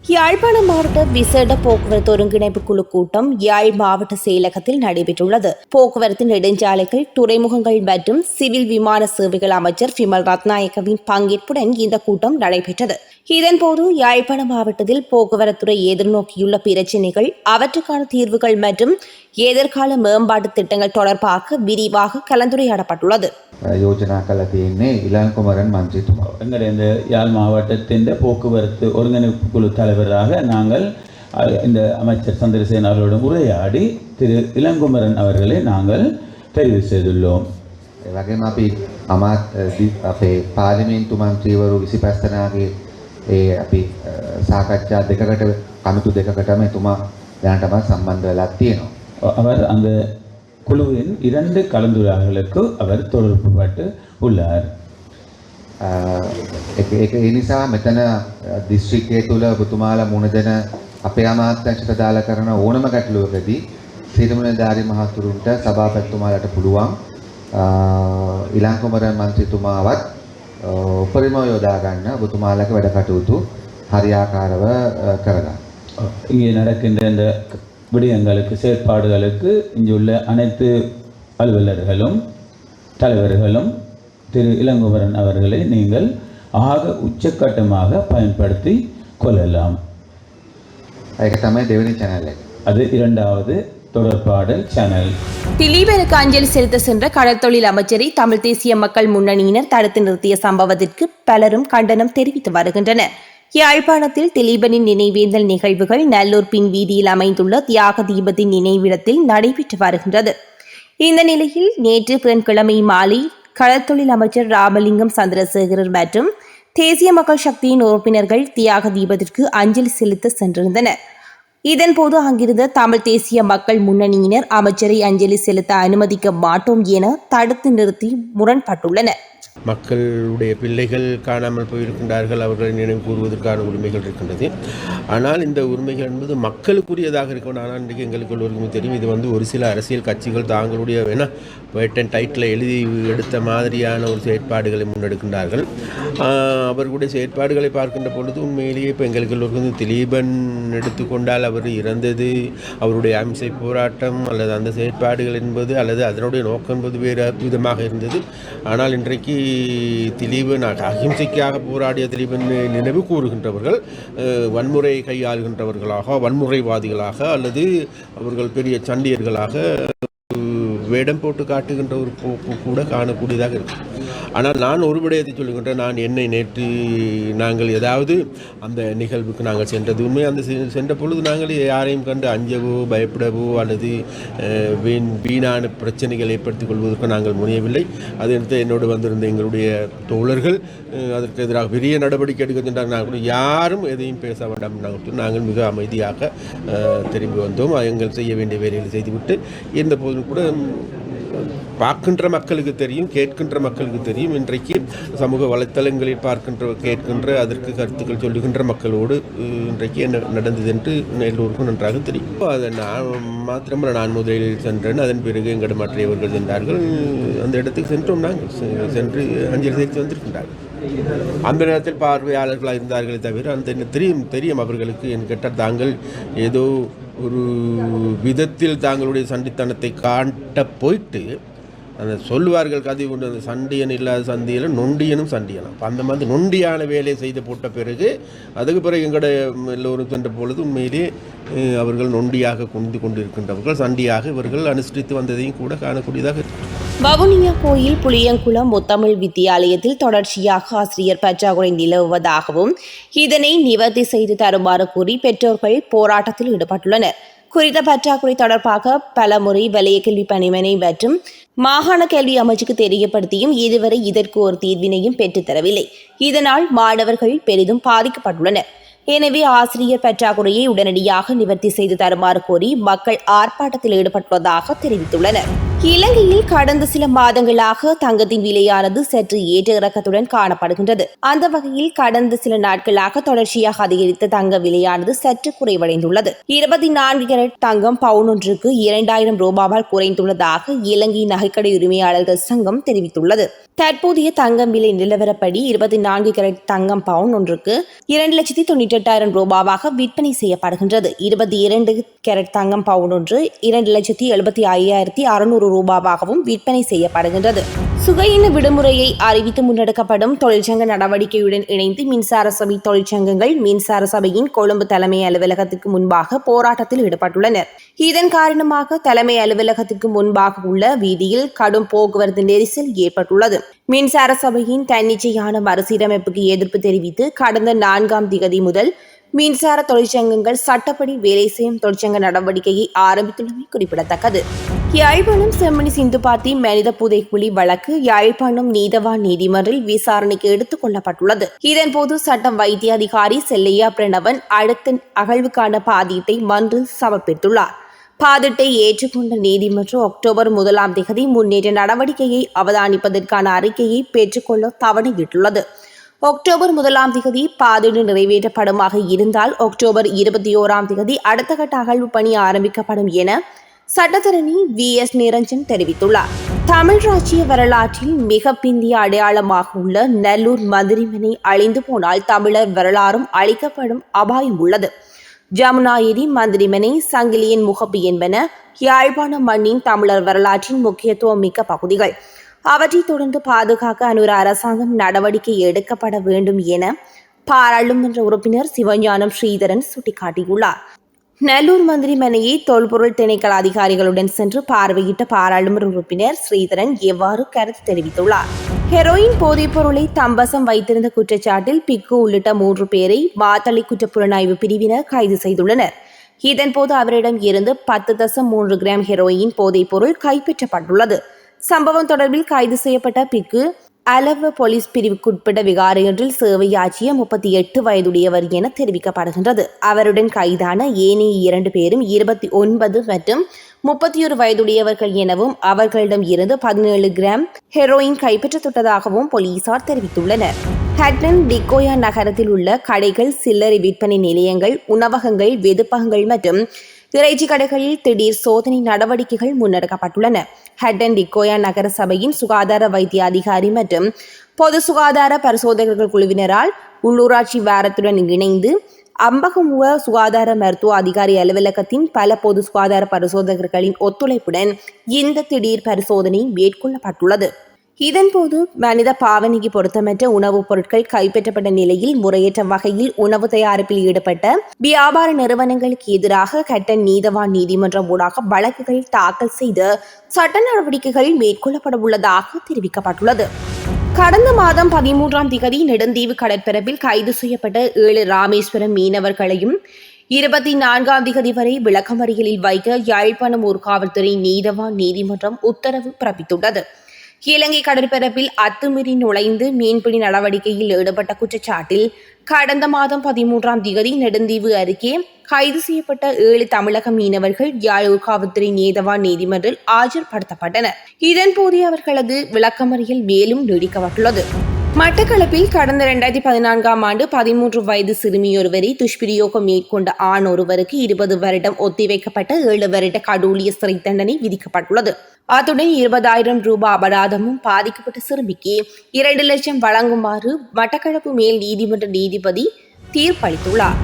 யாழ்ப்பாணம் மாவட்ட விசேட போக்குவரத்து ஒருங்கிணைப்பு குழு கூட்டம் யாழ் மாவட்ட செயலகத்தில் நடைபெற்றுள்ளது. போக்குவரத்து நெடுஞ்சாலைகள், துறைமுகங்கள் மற்றும் சிவில் விமான சேவைகள் அமைச்சர் விமல் ரத்நாயக்கவின் பங்கேற்புடன் இந்த கூட்டம் நடைபெற்றது. இதன்போது யாழ்ப்பாணம் மாவட்டத்தில் போக்குவரத்துறை எதிர்நோக்கியுள்ள பிரச்சினைகள், அவற்றுக்கான தீர்வுகள் மற்றும் எதிர்கால மேம்பாட்டு திட்டங்கள் தொடர்பாக விரிவாக கலந்துரையாடப்பட்டுள்ளது. யோஜனா කළ තියෙන්නේ ඉලංකුමරන් මන්ත්‍රීතුමා. எங்கள் இந்த யாழ் மாவட்டத்தின் போக்குவரத்து ஒருங்கிணைப்பு குழு தலைவராக நாங்கள் இந்த அமைச்சர் சந்திரசேகரன் அவர்களுடன் உரையாடி திரு இளங்குமரன் அவர்களை நாங்கள் தெரிவு செய்துள்ளோம். වගේම අපි අපේ පාර්ලිමේන්තු මන්ත්‍රීවරු 25 දෙනාගේ අපි සාකච්ඡා දෙකකට කමිටු දෙකකටම එතුමා දැනටමත් සම්බන්ධ වෙලා තියෙනවා. அவர் அந்த குழுவின் 2 கலந்துரையாடல்களுக்கு அவர் தொடர்புபட்டு உள்ளார். ඒක ඒ නිසා මෙතන දිස්ත්‍රික්කයේ තුල ඔබතුමාලා මුණ දෙන අපේ අමාත්‍යංශයට දාලා කරන ඕනම ගැටලුවකදී සිරිමුණදාරි මහතුරුන්ට සභාපතිතුමාලාට පුළුවන් ඉලංකුමරන් මන්ත්‍රීතුමාවත් උපරිම යොදා ගන්න ඔබතුමාලාගේ වැඩ කටයුතු හරියාකාරව කරගන්න. இங்கே நடக்கின்ற இந்த விடயங்களுக்கு செயற்பாடுகளுக்கு இங்குள்ள அனைத்து அலுவலர்களும் தலைவர்களும் திரு இளங்குமரன் அவர்களை நீங்கள் ஆக உச்சக்கட்டமாக பயன்படுத்தி கொள்ளலாம். ඒක තමයි දෙවෙනි channel එක. அது 2வது தொடர்பாடல் சேனல். திலீபனுக்கு அஞ்சலி செலுத்த சென்ற கடற்தொழில் அமைச்சரை தமிழ் தேசிய மக்கள் முன்னணியினர் தடுத்து நிறுத்திய சம்பவத்திற்கு பலரும் கண்டனம் தெரிவித்து வருகின்றனர். யாழ்ப்பாணத்தில் திலீபனின் நினைவேந்தல் நிகழ்வுகள் நல்லூர் பின் வீதியில் அமைந்துள்ள தியாக தீபத்தின் நினைவிடத்தில் நடைபெற்று வருகின்றது. இந்த நிலையில் நேற்று புதன்கிழமை மாலை கடற்தொழில் அமைச்சர் ராமலிங்கம் சந்திரசேகரர் மற்றும் தேசிய மக்கள் சக்தியின் உறுப்பினர்கள் தியாக தீபத்திற்கு அஞ்சலி செலுத்த சென்றிருந்தனர். இதன்போது அங்கிருந்த தமிழ் தேசிய மக்கள் முன்னணியினர் அமைச்சரை அஞ்சலி செலுத்த அனுமதிக்க மாட்டோம் என தடுத்து நிறுத்தி முரண்பட்டுள்ளனர். மக்களுடைய பிள்ளைகள் காணாமல் போயிருக்கின்றார்கள், அவர்களை நினைவு கூறுவதற்கான உரிமைகள் இருக்கின்றது. ஆனால் இந்த உரிமைகள் என்பது மக்களுக்குரியதாக இருக்கணும். ஆனால் இன்றைக்கு எங்களுக்கு எல்லோருக்குமே தெரியும், இது ஒரு சில அரசியல் கட்சிகள் தாங்களுடைய வேட்டன் டைட்டில் எழுதி எடுத்த மாதிரியான ஒரு செயற்பாடுகளை முன்னெடுக்கின்றார்கள். அவர்களுடைய செயற்பாடுகளை பார்க்கின்ற பொழுது உண்மையிலேயே இப்போ எங்களுக்கு எல்லோருக்கும் திலீபன் எடுத்துக்கொண்டால் அவர் இறந்தது அவருடைய அம்சை போராட்டம் அல்லது அந்த செயற்பாடுகள் என்பது அல்லது அதனுடைய நோக்கம் என்பது வேறு விதமாக இருந்தது. ஆனால் இன்றைக்கு திலீபன் அகிம்சைக்காக போராடிய திலீபன் நினைவு கூறுகின்றவர்கள் வன்முறை கையாளுகின்றவர்களாக, வன்முறைவாதிகளாக அல்லது அவர்கள் பெரிய சண்டியர்களாக வேடம் போட்டு காட்டுகின்ற ஒரு போக்கு கூட காணக்கூடியதாக இருக்கும். ஆனால் நான் ஒரு விடயத்தை சொல்லுகின்றேன். நான் என்னை நேற்று நாங்கள் ஏதாவது அந்த நிகழ்வுக்கு நாங்கள் சென்றது உண்மை. அந்த சென்ற பொழுது நாங்கள் யாரையும் கண்டு அஞ்சவோ பயப்படவோ அல்லது வீணான பிரச்சனைகள் ஏற்படுத்திக் கொள்வதற்கு நாங்கள் முனையவில்லை. அதற்கு என்னோடு வந்திருந்த எங்களுடைய தோழர்கள் அதற்கு எதிராக பெரிய நடவடிக்கை எடுக்க சென்றார். நாங்கள் யாரும் எதையும் பேச வேண்டாம். நாங்கள் மிக அமைதியாக திரும்பி வந்தோம். எங்கள் செய்ய வேண்டிய வேலைகளை செய்துவிட்டு இருந்த போதும் கூட பார்க்கின்ற மக்களுக்கு தெரியும், கேட்கின்ற மக்களுக்கு தெரியும். இன்றைக்கு சமூக வலைத்தளங்களில் கேட்கின்ற அதற்கு கருத்துக்கள் சொல்லுகின்ற மக்களோடு இன்றைக்கு என்ன நடந்தது என்று எல்லோருக்கும் நன்றாக தெரியும். அதை நான் மாத்திரமல்ல, நான் முதலில் சென்றேன். அதன் பிறகு எங்கட மற்றவர்கள் சென்றார்கள். அந்த இடத்துக்கு சென்றோம். நாங்கள் சென்று அஞ்சலி செலுத்தி வந்திருக்கின்றார்கள். அந்த நேரத்தில் பார்வையாளர்களாக இருந்தார்களே தவிர அந்த தெரியும் அவர்களுக்கு என் கேட்டால் தாங்கள் ஏதோ ஒரு விதத்தில் தாங்களுடைய சண்டித்தனத்தை காட்ட போயிட்டு அந்த சொல்லுவார்கள் கதை கொண்டு அந்த சண்டியன் இல்லாத சந்தியில் நொண்டியனும் சண்டியனும். அந்த மாதிரி நொண்டியான வேலையை செய்து போட்ட பிறகு அதுக்கு பிறகு எங்கட எல்லோரும் சென்ற பொழுது உண்மையிலே அவர்கள் நொண்டியாக கொண்டிருக்கின்றவர்கள் சண்டியாக இவர்கள் அனுஷ்டித்து வந்ததையும் கூட காணக்கூடியதாக இருக்கு. வவுனியா கோயில் புளியங்குளம் முத்தமிழ் வித்தியாலயத்தில் தொடர்ச்சியாக ஆசிரியர் பற்றாக்குறை நிலவுவதாகவும் இதனை நிவர்த்தி செய்து தருமாறு கூறி பெற்றோர்கள் போராட்டத்தில் ஈடுபட்டுள்ளனர். குறித்த பற்றாக்குறை தொடர்பாக பலமுறை வலய கல்வி பணிமனை மற்றும் மாகாண கல்வி அமைச்சுக்கு தெரியப்படுத்தியும் இதுவரை இதற்கு ஒரு தீர்வினையும் பெற்றுத்தரவில்லை. இதனால் மாணவர்கள் பெரிதும் பாதிக்கப்பட்டுள்ளனர். எனவே ஆசிரியர் பற்றாக்குறையை உடனடியாக நிவர்த்தி செய்து தருமாறு கோரி மக்கள் ஆர்ப்பாட்டத்தில் ஈடுபட்டுள்ளதாக தெரிவித்துள்ளனர். இலங்கையில் கடந்த சில மாதங்களாக தங்கத்தின் விலையானது சற்று ஏற்ற இறக்கத்துடன் காணப்படுகின்றது. அந்த வகையில் கடந்த சில நாட்களாக தொடர்ச்சியாக அதிகரித்த தங்க விலையானது சற்று குறைவடைந்துள்ளது. 24 கேரட் தங்கம் பவுன் ஒன்றுக்கு 2000 ரூபாவால் குறைந்துள்ளதாக இலங்கை நகைக்கடை உரிமையாளர்கள் சங்கம் தெரிவித்துள்ளது. தற்போதைய தங்கம் விலை நிலவரப்படி 24 கேரட் தங்கம் பவுன் ஒன்றுக்கு 2,98,000 ரூபாவாக விற்பனை செய்யப்படுகின்றது. 22 கேரட் தங்கம் பவுன் ஒன்று 2,75,600 ரூபாவாகவும் விற்பனை செய்யப்படுகின்றது. சுகையின விடுமுறையை அறிவித்து முன்னெடுக்கப்படும் தொழிற்சங்க நடவடிக்கையுடன் இணைந்து மின்சார சபை தொழிற்சங்கங்கள் மின்சார சபையின் கொழும்பு தலைமை அலுவலகத்திற்கு முன்பாக போராட்டத்தில் ஈடுபட்டுள்ளனர். இதன் காரணமாக தலைமை அலுவலகத்திற்கு முன்பாக உள்ள வீதியில் கடும் போக்குவரத்து நெரிசல் ஏற்பட்டுள்ளது. மின்சார சபையின் தன்னிச்சையான மறுசீரமைப்புக்கு எதிர்ப்பு தெரிவித்து கடந்த 4ஆம் திகதி முதல் மின்சார தொழிற்சங்கங்கள் சட்டப்படி வேலை செய்யும் தொழிற்சங்க நடவடிக்கையை ஆரம்பித்துள்ளமை குறிப்பிடத்தக்கது. யாழ்ப்பாணம் செம்மணி சிந்துபாத்தி மனித புதைக்குழி வழக்கு யாழ்ப்பாணம் நீதவான் நீதிமன்றில் விசாரணைக்கு எடுத்துக் கொள்ளப்பட்டுள்ளது. இதன்போது சட்டம் வைத்திய அதிகாரி செல்லையா பிரணவன் அடுத்த அகழ்வுக்கான பாதீட்டை மன்றில் சமர்ப்பித்துள்ளார். பாதீட்டை ஏற்றுக்கொண்ட நீதிமன்றம் அக்டோபர் 1ஆம் தேதி முன்னேற்ற நடவடிக்கையை அவதானிப்பதற்கான அறிக்கையை பெற்றுக்கொள்ள தவணையிட்டுள்ளது. அக்டோபர் 1ஆம் தேதி பாதீடு நிறைவேற்றப்படுமாக இருந்தால் அக்டோபர் 21ஆம் தேதி அடுத்த கட்ட அகழ்வு பணி ஆரம்பிக்கப்படும் என சட்டத்தரணி VS நிரஞ்சன் தெரிவித்துள்ளார். தமிழ் ராஜ்ய வரலாற்றில் மிக பிந்திய அடையாளமாக உள்ள நல்லூர் மந்திரிமனை அழிந்து போனால் தமிழர் வரலாறும் அழிக்கப்படும் அபாயம் உள்ளது. ஜமுனாயிரி மந்திரிமனை சங்கிலியன் முகப்பு என்பன யாழ்ப்பாண மண்ணின் தமிழர் வரலாற்றின் முக்கியத்துவம் மிக்க பகுதிகள். அவற்றை தொடர்ந்து பாதுகாக்க அனுர அரசாங்கம் நடவடிக்கை எடுக்கப்பட வேண்டும் என பாராளுமன்ற உறுப்பினர் சிவஞானம் ஸ்ரீதரன் சுட்டிக்காட்டியுள்ளார். நல்லூர் மந்திரிமனையை தொல்பொருள் திணைக்கள அதிகாரிகளுடன் சென்று பார்வையிட்ட பாராளுமன்ற உறுப்பினர் ஸ்ரீதரன் எவ்வாறு கருத்து தெரிவித்துள்ளார். ஹெரோயின் போதைப் பொருளை தம்பசம் வைத்திருந்த குற்றச்சாட்டில் பிக்கு உள்ளிட்ட 3 பேரை மாத்தளை குற்றப்புலனாய்வு பிரிவினர் கைது செய்துள்ளனர். இதன்போது அவரிடம் இருந்து 10.3 கிராம் ஹெரோயின் போதைப் பொருள் கைப்பற்றப்பட்டுள்ளது. சம்பவம் தொடர்பில் கைது செய்யப்பட்ட பிக்கு அளவு போலீஸ் பிரிவுக்குட்பட்ட விகாரையொன்றில் சேவையாற்றிய 38 வயதுடையவர் என தெரிவிக்கப்படுகின்றது. அவருடன் கைதான ஏனைய 2 பேரும் 29 மற்றும் 31 வயதுடையவர்கள் எனவும் அவர்களிடம் இருந்து 17 கிராம் ஹெரோயின் கைப்பற்றப்பட்டதாகவும் போலீசார் தெரிவித்துள்ளனர். ஹட்டன் டிக்கோயா நகரத்தில் உள்ள கடைகள், சில்லறை விற்பனை நிலையங்கள், உணவகங்கள், வெதுப்பகங்கள் மற்றும் இறைச்சி கடைகளில் திடீர் சோதனை நடவடிக்கைகள் முன்னெடுக்கப்பட்டுள்ளன. ஹட்டன் டிக்கோயா நகர சபையின் சுகாதார வைத்திய அதிகாரி மற்றும் பொது சுகாதார பரிசோதகர்கள் குழுவினரால் உள்ளூராட்சி வாரத்துடன் இணைந்து அம்பகமுவ சுகாதார மருத்துவ அதிகாரி அலுவலகத்தின் பல பொது சுகாதார பரிசோதகர்களின் ஒத்துழைப்புடன் இந்த திடீர் பரிசோதனை மேற்கொள்ளப்பட்டுள்ளது. இதன்போது மனித பாவனைக்கு பொருத்தமற்ற உணவுப் பொருட்கள் கைப்பற்றப்பட்ட நிலையில் முறையற்ற வகையில் உணவு தயாரிப்பில் ஈடுபட்ட வியாபார நிறுவனங்களுக்கு எதிராக ஹட்டன் நீதவான் நீதிமன்றம் ஊடாக வழக்குகள் தாக்கல் செய்து சட்ட நடவடிக்கைகள் மேற்கொள்ளப்பட உள்ளதாக தெரிவிக்கப்பட்டுள்ளது. கடந்த மாதம் 13ஆம் தேதி நெடுந்தீவு கடற்பரப்பில் கைது செய்யப்பட்ட 7 ராமேஸ்வரம் மீனவர்களையும் 24ஆம் தேதி வரை விளக்கமறியலில் வைக்க யாழ்ப்பாணம் ஊர்காவல்துறை நீதவான் நீதிமன்றம் உத்தரவு பிறப்பித்துள்ளது. இலங்கை கடற்பரப்பில் அத்துமீறி நுழைந்து மீன்பிடி நடவடிக்கையில் ஈடுபட்ட குற்றச்சாட்டில் கடந்த மாதம் 13ஆம் தேதி நெடுந்தீவு அருகே கைது செய்யப்பட்ட 7 தமிழக மீனவர்கள் யாழ் ஊர்காவல்துறை நீதவான் நீதிமன்றில் ஆஜர்படுத்தப்பட்டனர். இதன்போது அவர்களது விளக்கமறியல் மேலும் நீடிக்கப்பட்டுள்ளது. மட்டக்களப்பில் கடந்த 2014ஆம் ஆண்டு 13 வயது சிறுமியொருவரை துஷ்பிரயோகம் மேற்கொண்ட ஆண் ஒருவருக்கு 20 வருடம் ஒத்திவைக்கப்பட்ட 7 வருட கடூழிய சிறை தண்டனை விதிக்கப்பட்டுள்ளது. அத்துடன் 20,000 ரூபாய் அபராதமும் பாதிக்கப்பட்ட சிறுமிக்கு 2 லட்சம் வழங்குமாறு மட்டக்களப்பு மேல் நீதிமன்ற நீதிபதி தீர்ப்பளித்துள்ளார்.